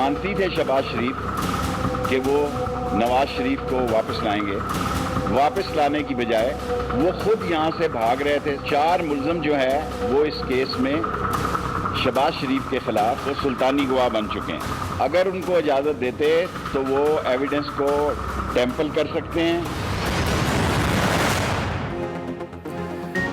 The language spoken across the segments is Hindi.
जानती थे शहबाज शरीफ कि वो नवाज शरीफ को वापस लाएंगे। वापस लाने की बजाय वो खुद यहाँ से भाग रहे थे। 4 मुल्ज़िम जो है वो इस केस में शहबाज शरीफ के खिलाफ वो सुल्तानी गवाह बन चुके हैं। अगर उनको इजाज़त देते तो वो एविडेंस को टेम्पल कर सकते हैं।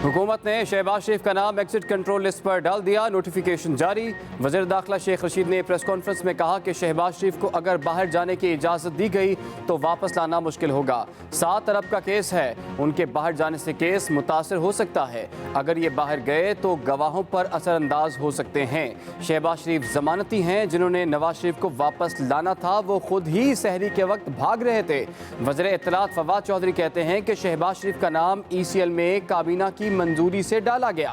हुकूमत ने शहबाज शरीफ का नाम एग्जिट कंट्रोल लिस्ट पर डाल दिया, नोटिफिकेशन जारी। वज़ीर दाखिला शेख रशीद ने प्रेस कॉन्फ्रेंस में कहा कि शहबाज शरीफ को अगर बाहर जाने की इजाज़त दी गई तो वापस लाना मुश्किल होगा। 7 अरब का केस है, उनके बाहर जाने से केस मुतासर हो सकता है। अगर ये बाहर गए तो गवाहों पर असरअंदाज हो सकते हैं। शहबाज शरीफ जमानती हैं, जिन्होंने नवाज शरीफ को वापस लाना था वो खुद ही सहरी के वक्त भाग रहे थे। वज़ीर इत्तलात फवाद चौधरी कहते हैं कि शहबाज शरीफ का नाम ECL में काबीना की मंजूरी से डाला गया।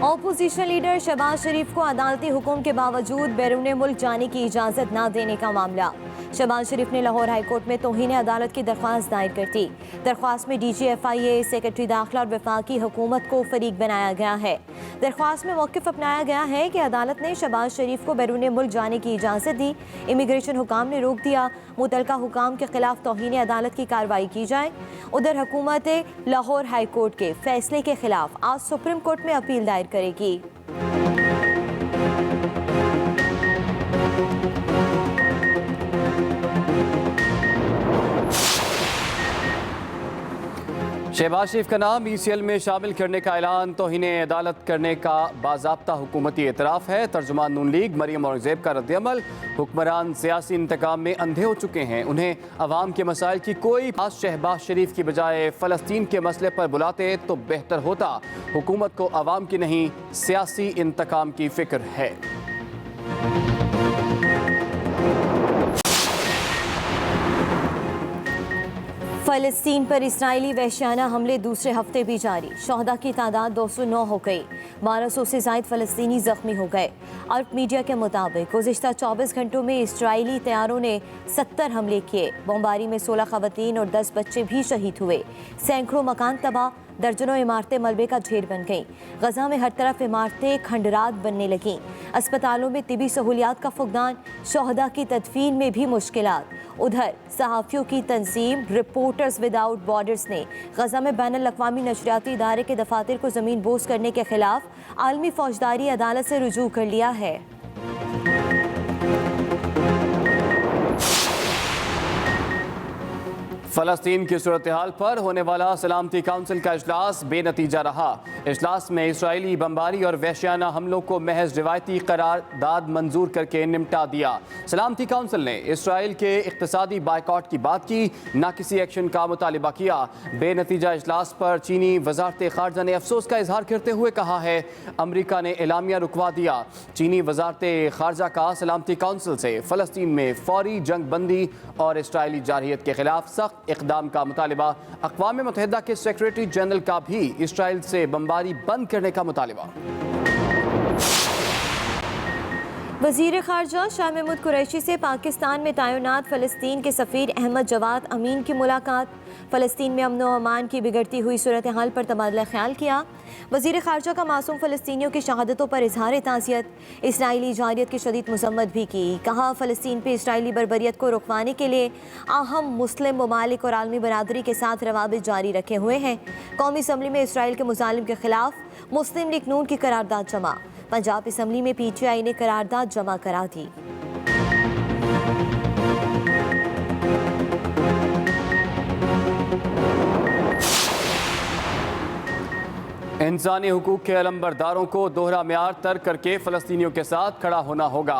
ऑपोजिशन लीडर शहबाज शरीफ को अदालती हुक्म के बावजूद बैरून मुल्क जाने की इजाज़त न देने का मामला। शहबाज शरीफ ने लाहौर हाई कोर्ट में तौहीन अदालत की दरख्वास्त दायर कर दी। दरख्वास्त में DG FIA, सेक्रेटरी दाखिला और वफाकी हुकूमत को फरीक बनाया गया है। दरख्वास्त में मौक़िफ़ अपनाया गया है कि अदालत ने शहबाज शरीफ को बैरून मुल्क जाने की इजाज़त दी, इमिग्रेशन हुकाम ने रोक दिया। मुतलका हुकाम के खिलाफ तौहीन अदालत की कार्रवाई की जाए। उधर हुकूमत लाहौर हाई कोर्ट के फैसले के खिलाफ आज सुप्रीम कोर्ट में अपील दायर करेगी। शहबाज शरीफ का नाम ECL में शामिल करने का ऐलान तौहीन अदालत करने का बाज़ाब्ता हुकूमती एतराफ़ है। तर्जुमान नून लीग मरियम औरंगज़ेब का रद्द-ए-अमल। हुक्मरान सियासी इंतकाम में अंधे हो चुके हैं, उन्हें अवाम के मसाइल की कोई बात शहबाज शरीफ की बजाय फ़लस्तीन के मसले पर बुलाते तो बेहतर होता। हुकूमत को अवाम की नहीं सियासी इंतकाम की फ़िक्र है। फ़लस्तीन पर इसराइली वहशियाना हमले दूसरे हफ्ते भी जारी। शहदा की तादाद 209 हो गई, 1200 से ज़ायद फ़लस्तीनी ज़ख्मी हो गए। अरब मीडिया के मुताबिक गुज़िश्ता 24 घंटों में इसराइली तैयारों ने 70 हमले किए। बमबारी में 16 ख़वातीन और 10 बच्चे भी शहीद हुए। सैकड़ों मकान तबाह, दर्जनों इमारतें मलबे का ढेर बन गईं। गजा में हर तरफ इमारतें खंडरात बनने लगीं। अस्पतालों में तिबी सहूलियात का फुकदान, शहदा की तदफीन में भी मुश्किलात। उधर सहाफ़ियों की तंजीम रिपोर्टर्स विदाउट बॉर्डर्स ने गजा में बैनुल अक़वामी नशरियाती इदारे के दफातर को ज़मीन बोस करने के खिलाफ आलमी फौजदारी अदालत से रुजू कर लिया है। फ़लस्तीन की सूरत हाल पर होने वाला सलामती काउंसिल का इजलास बेनतीजा रहा। इजलास में इसराइली बमबारी और वहशियाना हमलों को महज रिवायती करारदाद मंजूर करके निपटा दिया। सलामती काउंसिल ने इसराइल के इक़्तिसादी बायकॉट की बात की, ना किसी एक्शन का मुतालिबा किया। बेनतीजा इजलास पर चीनी वज़ारत ख़ारजा ने अफसोस का इजहार करते हुए कहा है अमरीका ने एलामिया रुकवा दिया। चीनी वज़ारत ख़ारजा का सलामती काउंसिल से फ़लस्तीन में फौरी जंग बंदी और इसराइली जारहियत के खिलाफ सख्त इक़दाम का मुतालिबा। अक़वाम मुत्तहिदा के सेक्रेटरी जनरल का भी इसराइल से बमबारी बंद करने का मुतालिबा। वज़ीर ख़ारजा शाह महमूद कुरैशी से पाकिस्तान में तैनात फ़लस्तीन के सफ़ीर अहमद जवाद अमीन की मुलाकात। फ़लस्तीन में अमन व अमान की बिगड़ती हुई सूरत हाल पर तबादला ख्याल किया। वज़ीर ख़ारजा का मासूम फ़लस्तीनियों की शहादतों पर इजहार ताज़ियत। इसराइली जारियत की शदीद मज़म्मत भी की। कहा फ़लस्तीन पर इसराइली बर्बरियत को रुकवाने के लिए अहम मुस्लिम ममालिक और आलमी बरादरी के साथ रवाबित जारी रखे हुए हैं। कौमी असम्बली में इसराइल के मुजालिम के खिलाफ मुस्लिम लीग नून की करारदाद जमा। पंजाब असम्बली में PTI ने करारदाद जमा करा दी। इंसानी हुकूक के अलंबरदारों को दोहरा म्यार तर्क करके फ़लस्तीनियों के साथ खड़ा होना होगा।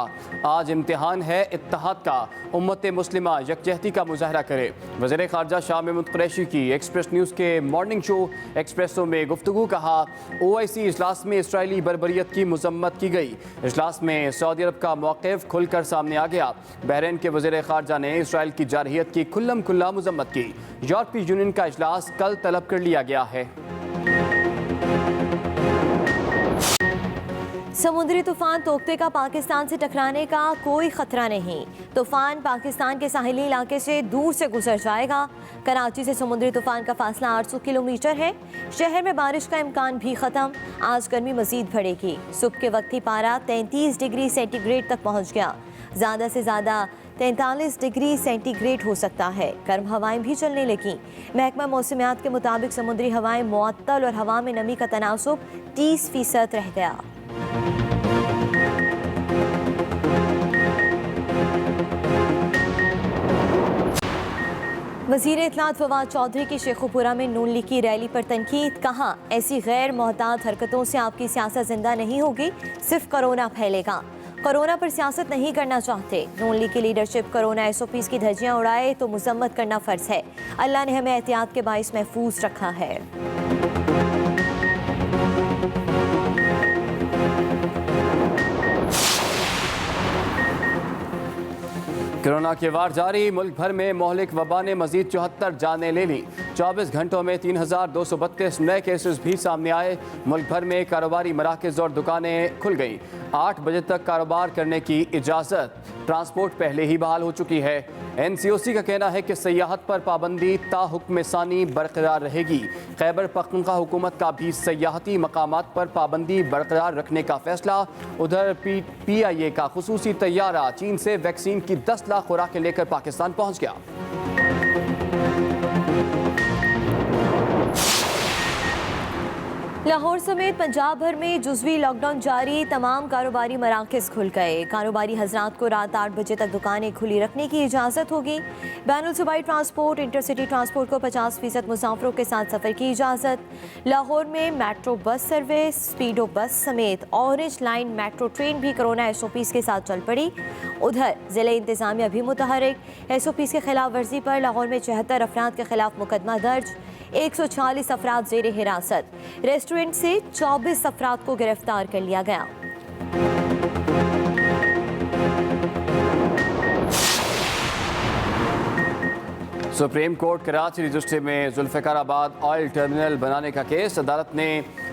आज इम्तिहान है इत्तेहाद का, उम्मत मुस्लिमा यकजहती का मुजाहरा करे। वज़ीर ख़ारजा शाह महमूद कुरैशी की एक्सप्रेस न्यूज़ के मॉर्निंग शो एक्सप्रेसो में गुफ्तगू। कहा OIC इजलास में इसराइली बर्बरियत की मज़म्मत की गई। इजलास में सऊदी अरब का मौक़िफ़ खुलकर सामने आ गया। बहरीन के वज़ीर ख़ारजा ने इसराइल की जारहियत की खुल्लम खुल्ला मज़म्मत की। यूरोपीय यूनियन का इजलास कल तलब कर लिया गया है। समुद्री तूफान तोक्ते का पाकिस्तान से टकराने का कोई खतरा नहीं। तूफान पाकिस्तान के साहिली इलाके से दूर से गुजर जाएगा। कराची से समुद्री तूफान का फासला 800 किलोमीटर है। शहर में बारिश का इम्कान भी खत्म। आज गर्मी मजीद बढ़ेगी। सुबह के वक्त ही पारा 33 डिग्री सेंटीग्रेड तक पहुंच गया। ज़्यादा से ज़्यादा 43 डिग्री सेंटीग्रेड हो सकता है। गर्म हवाएं भी चलने लगी। महकमा मौसमियात के मुताबिक समुद्री हवाएं मुअत्तल और हवा में नमी का तनासुब 30% रह गया। वज़ीर इत्तलात फवाद चौधरी की शेखुपुरा में नून लीग की रैली पर तनकीद। कहा, ऐसी गैर मोहतात हरकतों से आपकी सियासत जिंदा नहीं होगी, सिर्फ कोरोना फैलेगा। कोरोना पर सियासत नहीं करना चाहते। नून लीग की लीडरशिप कोरोना SOPs की धज्जियां उड़ाए तो मुजम्मत करना फ़र्ज है। अल्लाह ने हमें एहतियात के बाइस महफूज रखा है। कोरोना के वार जारी। मुल्क भर में मोहलिक वबा ने मजीद 74 जानें ले ली। 24 घंटों में 3232 नए केसेस भी सामने आए। मुल्क भर में कारोबारी मराकज़ और दुकानें खुल गईं। 8 बजे तक कारोबार करने की इजाज़त। ट्रांसपोर्ट पहले ही बहाल हो चुकी है। NCOC का कहना है कि सयाहत पर पाबंदी ता हुक्म सानी बरकरार रहेगी। खैबर पख्तूनख्वा हुकूमत का भी सयाहती मकामात पर पाबंदी बरकरार रखने का फैसला। उधर PIA का खुसूसी तैयारा चीन से वैक्सीन की 10 लाख खुराकें लेकर पाकिस्तान पहुंच गया। लाहौर समेत पंजाब भर में जुज़वी लॉकडाउन जारी। तमाम कारोबारी मराकज़ खुल गए। कारोबारी हजरात को रात 8 बजे तक दुकानें खुली रखने की इजाज़त होगी। बैनुल सूबाई ट्रांसपोर्ट, इंटरसिटी ट्रांसपोर्ट को 50% मुसाफिरों के साथ सफ़र की इजाज़त। लाहौर में मेट्रो बस सर्विस, स्पीडो बस समेत ऑरेंज लाइन मेट्रो ट्रेन भी कोरोना SOPs के साथ चल पड़ी। उधर ज़िले इंतज़ामिया भी मुतहरिक। SOPs के खिलाफ वर्जी पर लाहौर में 74 अफराद के खिलाफ मुकदमा दर्ज। 140 अफराद ज़ेरे हिरासत। रेस्टोरेंट से 24 अफराद को गिरफ्तार कर लिया गया। सुप्रीम कोर्ट कराची रजिस्ट्री में जुल्फ़िकाराबाद ऑयल टर्मिनल बनाने का केस। अदालत ने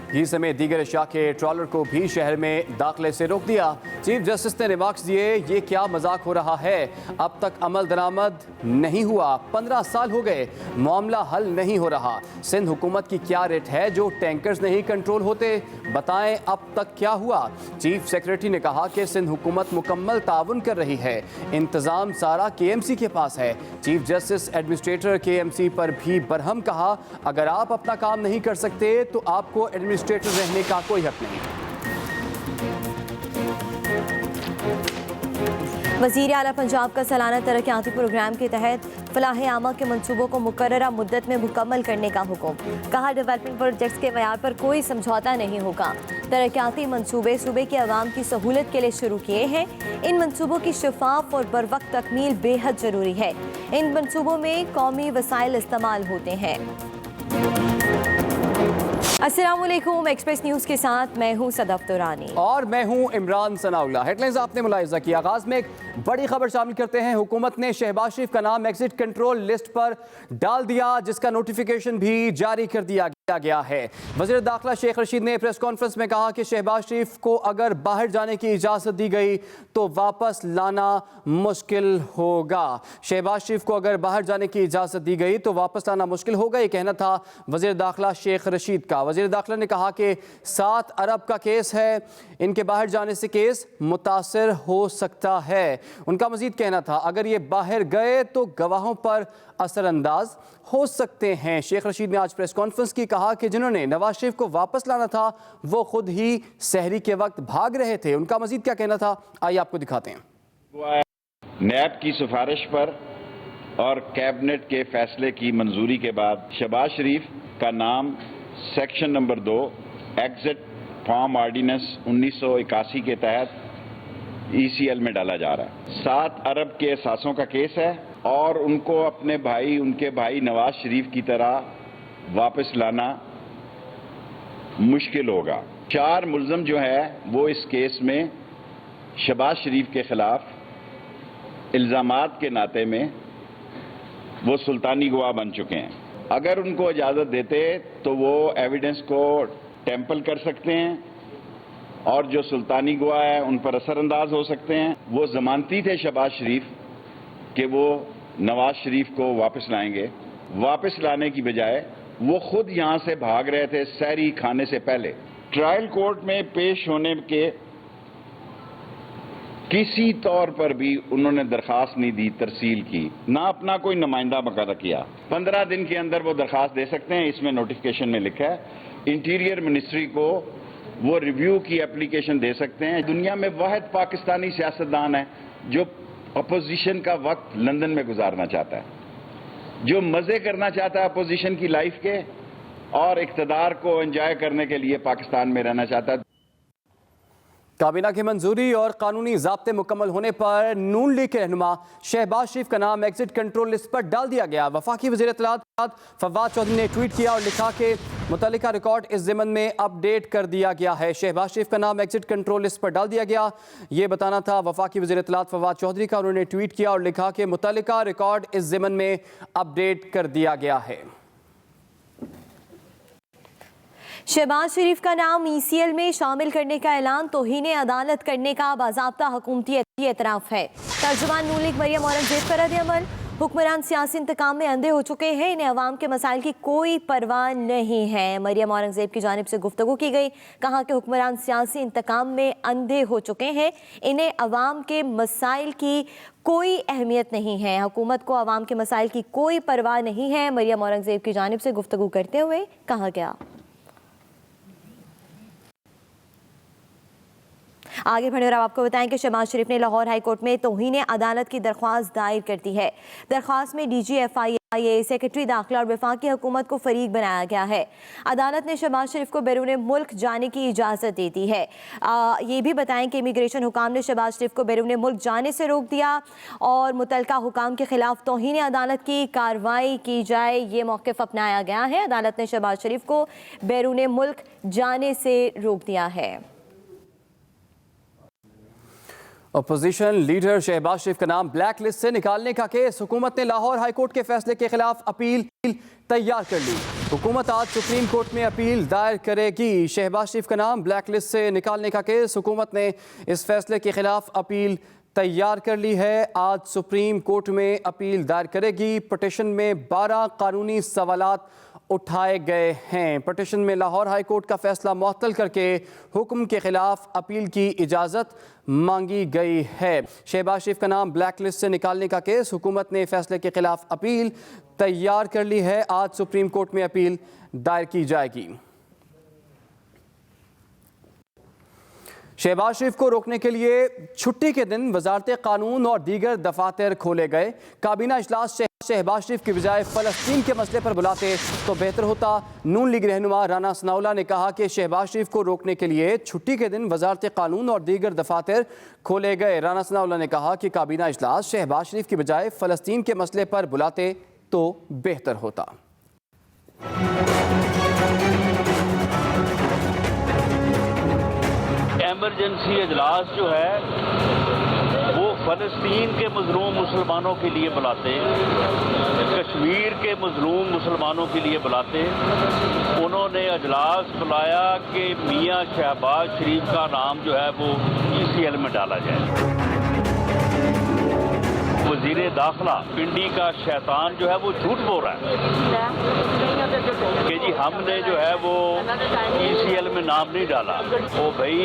घी समेत दीगर अशिया के ट्रॉलर को भी शहर में दाखिले से रोक दिया। चीफ जस्टिस ने रिमार्क्स दिए, ये क्या मजाक हो रहा है, अब तक अमल दरामद नहीं हुआ, 15 साल हो गए, मामला हल नहीं हो रहा। सिंध हुकूमत की क्या रेट है जो टैंकर्स नहीं कंट्रोल होते, बताएं अब तक क्या हुआ। चीफ सेक्रेटरी ने कहा कि सिंध हुकूमत मुकम्मल ताउन कर रही है, इंतज़ाम सारा KMC के पास है। चीफ जस्टिस एडमिनिस्ट्रेटर KMC पर भी बरहम कहा, अगर आप अपना काम नहीं कर सकते तो आपको एडमिनिस्ट्रेटर रहने का कोई हक नहीं। वज़ीर आला पंजाब का सालाना तरक्याती प्रोग्राम के तहत फलाह आमा के मंसूबों को मुकर्ररा मुद्दत में मुकम्मल करने का हुक्म। कहा, डेवलपमेंट प्रोजेक्ट्स के मयार पर कोई समझौता नहीं होगा। तरक्याती मंसूबे सूबे की आवाम की सहूलत के लिए शुरू किए हैं। इन मंसूबों की शफाफ और बरवक्त तकमील बेहद ज़रूरी है। इन मंसूबों में कौमी वसाइल इस्तेमाल होते हैं। अस्सलाम वालेकुम, एक्सप्रेस न्यूज़ के साथ मैं हूं सदफ दुरानी और मैं हूं इमरान सनाउल्लाह। हेडलाइंस आपने मुलाहिजा की। आगाज में एक बड़ी खबर शामिल करते हैं। हुकूमत ने शहबाज शरीफ का नाम एग्जिट कंट्रोल लिस्ट पर डाल दिया, जिसका नोटिफिकेशन भी जारी कर दिया गया है। वज़ीर दाखिला शेख रशीद ने प्रेस कॉन्फ्रेंस में कहा कि शहबाज शरीफ को अगर बाहर जाने की इजाज़त दी गई तो वापस लाना मुश्किल होगा। शहबाज शरीफ को अगर बाहर जाने की इजाज़त दी गई तो वापस लाना मुश्किल होगा, ये कहना था वज़ीर दाखिला शेख रशीद का। वज़ीर दाखिला ने कहा कि 7 अरब का केस है, इनके बाहर जाने से केस मुतासर हो सकता है। उनका मज़ीद कहना था, अगर ये बाहर गए तो गवाहों पर असरअंदाज हो सकते हैं। शेख रशीद ने आज प्रेस कॉन्फ्रेंस की, कहा कि जिन्होंने नवाज शरीफ को वापस लाना था वो खुद ही सहरी के वक्त भाग रहे थे। उनका मजीद क्या कहना था, आइए आपको दिखाते हैं। नैब की सिफारिश पर और कैबिनेट के फैसले की मंजूरी के बाद शहबाज शरीफ का नाम section number 2 exit from ordinance 1981 के तहत ECL में डाला जा रहा है। 7 अरब के असासों का केस है और उनको अपने भाई, उनके भाई नवाज शरीफ की तरह वापस लाना मुश्किल होगा। 4 मुल्ज़म जो है वो इस केस में शहबाज शरीफ के खिलाफ इल्ज़ामात के नाते में वो सुल्तानी गवाह बन चुके हैं। अगर उनको इजाज़त देते तो वो एविडेंस को टेम्पल कर सकते हैं और जो सुल्तानी गवाह है उन पर असरअंदाज हो सकते हैं। वो जमानती थे शहबाज शरीफ कि वो नवाज शरीफ को वापस लाएंगे। वापस लाने की बजाय वो खुद यहां से भाग रहे थे सहरी खाने से पहले। ट्रायल कोर्ट में पेश होने के किसी तौर पर भी उन्होंने दरखास्त नहीं दी, तरसील की, ना अपना कोई नुमाइंदा मुकर्रर किया। 15 दिन के अंदर वो दरखास्त दे सकते हैं, इसमें नोटिफिकेशन में लिखा है। इंटीरियर मिनिस्ट्री को वो रिव्यू की एप्लीकेशन दे सकते हैं। दुनिया में वाहिद पाकिस्तानी सियासतदान है जो अपोजिशन का वक्त लंदन में गुजारना चाहता है, जो मजे करना चाहता है अपोजिशन की लाइफ के और इख्तिदार को एंजॉय करने के लिए पाकिस्तान में रहना चाहता है। काबीना की मंजूरी और कानूनी ज़ाब्ते मुकम्मल होने पर नून लीग के रहनुमा शहबाज शरीफ का नाम एग्जिट कंट्रोल लिस्ट पर डाल दिया गया। वफाकी वज़ीर इत्तलात फवाद चौधरी ने ट्वीट किया और लिखा कि मुतल्लिका रिकॉर्ड इस ज़िमन में अपडेट कर दिया गया है। शहबाज शरीफ का नाम एग्जिट कंट्रोल लिस्ट पर डाल दिया गया, ये बताना था वफाकी वज़ीर इत्तलात फवाद चौधरी का। उन्होंने ट्वीट किया और लिखा कि मुतल्लिका रिकॉर्ड इस ज़िमन में अपडेट कर दिया गया है। शहबाज शरीफ का नाम ECL में शामिल करने का ऐलान तौहीन अदालत करने का बाज़ाब्ता हुकूमती एतराफ़ है। तर्जुमान नून लीग मरियम औरंगज़ेब पर रद्द-ए-अमल। हुक्मरान सियासी इंतकाम में अंधे हो चुके हैं, इन्हें अवाम के मसाइल की कोई परवाह नहीं है। मरियम औरंगज़ेब की जानिब से गुफ्तगू की गई, कहा कि हुक्मरान सियासी इंतकाम में अंधे हो चुके हैं, इन्हें अवाम के मसाइल की कोई अहमियत नहीं है। हुकूमत को अवाम के मसाइल की कोई परवाह नहीं है। मरियम औरंगज़ेब की जानिब से गुफ्तगू करते हुए कहा गया। आगे बढ़े और अब आपको बताएं कि शहबाज शरीफ ने लाहौर हाई कोर्ट में तौहीन अदालत की दरख्वास्त दायर कर दी है। दरख्वास्त में DG FIA, सेक्रेटरी दाखिला और वफाकी हुकूमत को फरीक बनाया गया है। अदालत ने शहबाज शरीफ को बैरून मुल्क जाने की इजाज़त दे दी है। ये भी बताएं कि इमिग्रेशन हुकाम ने शहबाज शरीफ को बैरून मुल्क जाने से रोक दिया और मुतल्लिका हुकाम के खिलाफ तौहीन अदालत की कार्रवाई की जाए, ये मौक़िफ़ अपनाया गया है। अदालत ने शहबाज शरीफ को बैरून मुल्क जाने से रोक दिया है। अपोजिशन लीडर शहबाज शरीफ का नाम ब्लैक लिस्ट से निकालने का केस, हुकूमत ने लाहौर हाई कोर्ट के फैसले के खिलाफ अपील तैयार कर ली। हुकूमत आज सुप्रीम कोर्ट में अपील दायर करेगी। शहबाज शरीफ का नाम ब्लैक लिस्ट से निकालने का केस, हुकूमत ने इस फैसले के खिलाफ अपील तैयार कर ली है। आज सुप्रीम कोर्ट में अपील दायर करेगी। पटिशन में 12 कानूनी सवालात उठाए गए हैं। पटिशन में लाहौर हाई कोर्ट का फैसला मुअत्तल करके हुक्म के खिलाफ अपील की इजाज़त मांगी गई है। शहबाज शरीफ का नाम ब्लैक लिस्ट से निकालने का केस, हुकूमत ने फैसले के खिलाफ अपील तैयार कर ली है। आज सुप्रीम कोर्ट में अपील दायर की जाएगी। शहबाज शरीफ को रोकने के लिए छुट्टी के दिन वजारत कानून और दीगर दफातर खोले गए। काबीना इजलास शहबाज शरीफ की बजाय फ़लस्तीन के मसले पर बुलाते तो बेहतर होता। नून लीग रहनुमा राना सनाउल्लाह ने कहा कि शहबाज शरीफ को रोकने के लिए छुट्टी के दिन वजारत कानून और दीगर दफातर खोले गए। राना सनाउल्लाह ने कहा कि काबीना इजलास शहबाज शरीफ की बजाय फ़लस्तीन के मसले पर बुलाते तो बेहतर होता। एमरजेंसी इजलास जो है वो फ़लस्तीन के मज़लूम मुसलमानों के लिए बुलाते, कश्मीर के मज़लूम मुसलमानों के लिए बुलाते। उन्होंने इजलास बुलाया कि मियाँ शहबाज शरीफ का नाम जो है वो ECL में डाला जाए। वज़ीर दाखिला पिंडी का शैतान जो है वो झूठ बोल रहा है कि जी हमने जो है वो ECL में नाम नहीं डाला। ओ भाई,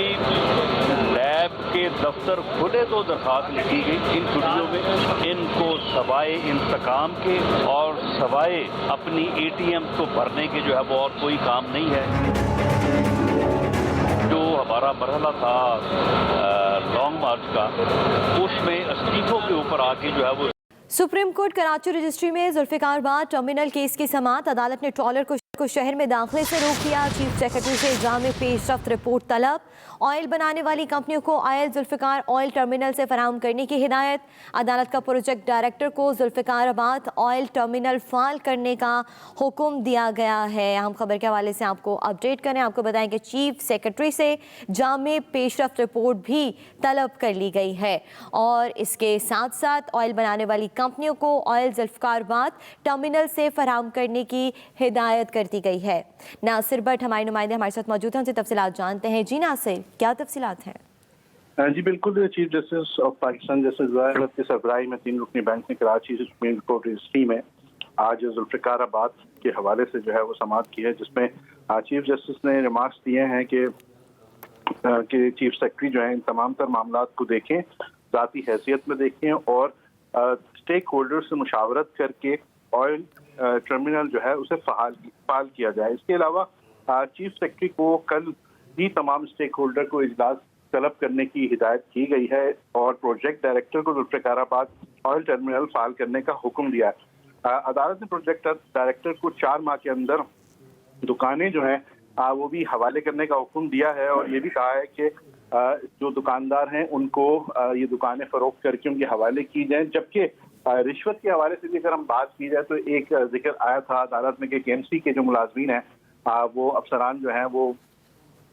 लैब के दफ्तर खुले तो दरखास्त लिखी गई इन छुट्टियों में। इनको सवाए इंतकाम के और सवाए अपनी ATM को भरने के जो है वो और कोई काम नहीं है। जो हमारा मरहला था लॉन्ग मार्च का, उसमें इस्तीफों के ऊपर आके जो है वो सुप्रीम कोर्ट कराची रजिस्ट्री में जुल्फिकार बाद टर्मिनल केस की समाअत। अदालत ने ट्रॉलर को शहर में दाखिले से रोक दिया। चीफ सेक्रेटरी से जामे पेशरफ्त रिपोर्ट तलब। ऑयल बनाने वाली कंपनियों को आयल जुल्फिकार ऑयल टर्मिनल से फराहम करने की हिदायत। अदालत का प्रोजेक्ट डायरेक्टर को जुल्फिकाराबाद ऑयल टर्मिनल फाल करने का हुक्म दिया गया है। अहम खबर के हवाले से आपको अपडेट करें। आपको बताएं कि चीफ सेक्रेटरी से जामे पेशरफ्त रिपोर्ट भी तलब कर ली गई है और इसके साथ साथ ऑयल बनाने वाली कंपनियों को ऑयल जुल्फिकाराबाद टर्मिनल से फराहम करने की हिदायत कर बरती गई है। नासिर भट्ट हमारे नुमाइंदे हमारे साथ मौजूद हैं, उनसे तफसीलात जानते हैं। जी नासिर, क्या तफसीलात हैं? जी बिल्कुल, chief justice of Pakistan justice Zulfiqar की सरबराही में 3 रुकनी बेंच ने कराची से सुप्रीम कोर्ट रजिस्ट्री में आज ज़ुल्फ़िकार आबाद के हवाले से जो है वो समाअत की है, जिसमें चीफ जस्टिस ने रिमार्क्स दिए हैं कि चीफ सेक्रेटरी जो है इन तमाम तर मामलात को देखें, ज़ाती हैसियत में देखें और स्टेक होल्डर से मुशावरत करके ऑयल टर्मिनल जो है उसे फाल किया जाए। इसके अलावा चीफ सेक्रेटरी को कल ही तमाम स्टेक होल्डर को इजलास तलब करने की हिदायत की गई है और प्रोजेक्ट डायरेक्टर को ज़ुल्फ़िकार आबाद ऑयल टर्मिनल फाल करने का हुक्म दिया है। अदालत ने प्रोजेक्ट डायरेक्टर को 4 माह के अंदर दुकानें जो हैं वो भी हवाले करने का हुक्म दिया है और ये भी कहा है कि जो दुकानदार हैं उनको ये दुकानें फरोख्त करके उनके हवाले की जाएं। जबकि रिश्वत के हवाले से भी अगर हम बात की जाए तो एक जिक्र आया था अदालत में कि KMC के जो मुलाजमीन हैं वो अफसरान जो हैं वो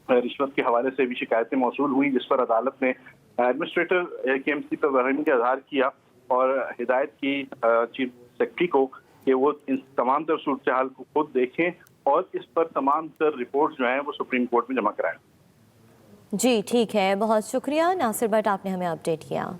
रिश्वत के हवाले से भी शिकायतें मौसूल हुई, जिस पर अदालत ने एडमिनिस्ट्रेटर KMC पर बरहमी का इजहार किया और हिदायत की चीफ सेक्रेटरी को कि वो इन तमाम तर सूरत हाल को खुद देखें और इस पर तमाम तर रिपोर्ट जो हैं वो सुप्रीम कोर्ट में जमा कराएं। जी ठीक है, बहुत शुक्रिया नासिर भट्ट, आपने हमें अपडेट किया।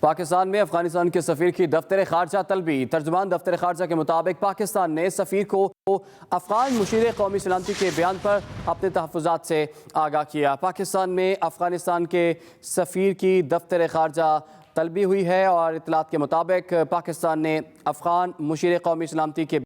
पाकिस्तान में अफगानिस्तान के सफीर की दफ्तर खारजा तलबी। तर्जुमान दफ्तर खारजा के मुताबिक पाकिस्तान ने सफीर को अफगान मुशीर कौमी सलामती के बयान पर अपने तहफ़्फ़ुज़ात से आगाह किया। पाकिस्तान में अफगानिस्तान के सफीर की दफ्तर खारजा तलबी हुई है और इत्तलात के मुताबिक पाकिस्तान ने अफगान मुशीर कौमी सलामती के